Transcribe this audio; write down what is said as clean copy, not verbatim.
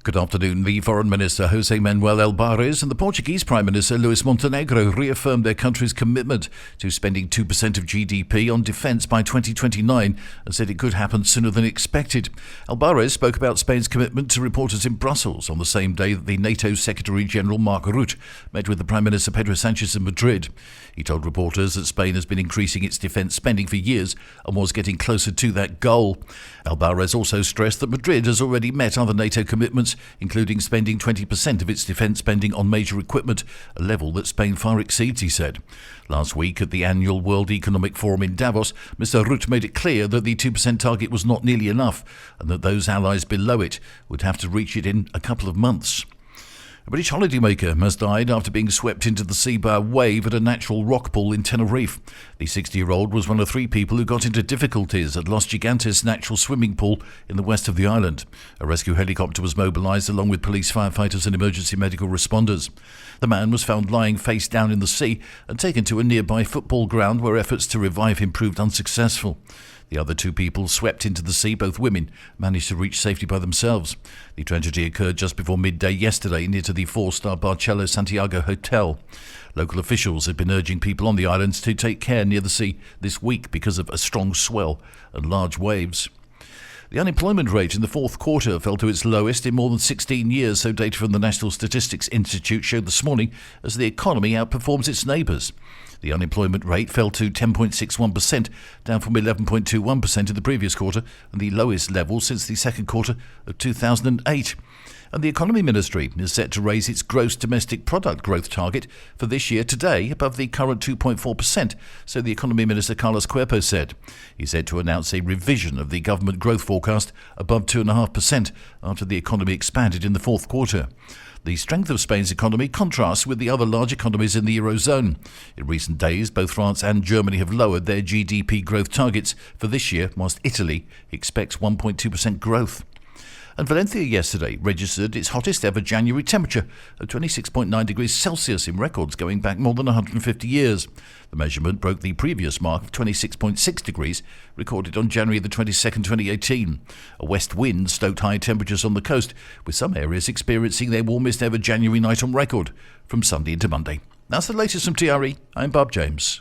Good afternoon. The Foreign Minister José Manuel Álvarez and the Portuguese Prime Minister Luís Montenegro reaffirmed their country's commitment to spending 2% of GDP on defence by 2029 and said it could happen sooner than expected. Álvarez spoke about Spain's commitment to reporters in Brussels on the same day that the NATO Secretary-General Mark Rutte met with the Prime Minister Pedro Sánchez in Madrid. He told reporters that Spain has been increasing its defence spending for years and was getting closer to that goal. Álvarez also stressed that Madrid has already met other NATO commitments, including spending 20% of its defence spending on major equipment, a level that Spain far exceeds, he said. Last week at the annual World Economic Forum in Davos, Mr. Rutte made it clear that the 2% target was not nearly enough and that those allies below it would have to reach it in a couple of months. A British holidaymaker has died after being swept into the sea by a wave at a natural rock pool in Tenerife. The 60-year-old was one of 3 people who got into difficulties at Los Gigantes natural swimming pool in the west of the island. A rescue helicopter was mobilised along with police, firefighters and emergency medical responders. The man was found lying face down in the sea and taken to a nearby football ground where efforts to revive him proved unsuccessful. The other 2 people swept into the sea, both women, managed to reach safety by themselves. The tragedy occurred just before midday yesterday near to the 4-star Barceló Santiago Hotel. Local officials had been urging people on the islands to take care near the sea this week because of a strong swell and large waves. The unemployment rate in the fourth quarter fell to its lowest in more than 16 years, so data from the National Statistics Institute showed this morning, as the economy outperforms its neighbours. The unemployment rate fell to 10.61%, down from 11.21% in the previous quarter, and the lowest level since the second quarter of 2008. And the Economy Ministry is set to raise its gross domestic product growth target for this year today above the current 2.4%, so the Economy Minister Carlos Cuerpo said. He's said to announce a revision of the government growth forecast above 2.5% after the economy expanded in the fourth quarter. The strength of Spain's economy contrasts with the other large economies in the Eurozone. In recent days, both France and Germany have lowered their GDP growth targets for this year, whilst Italy expects 1.2% growth. And Valencia yesterday registered its hottest ever January temperature of 26.9 degrees Celsius in records going back more than 150 years. The measurement broke the previous mark of 26.6 degrees recorded on January the 22nd, 2018. A west wind stoked high temperatures on the coast, with some areas experiencing their warmest ever January night on record from Sunday into Monday. That's the latest from TRE. I'm Bob James.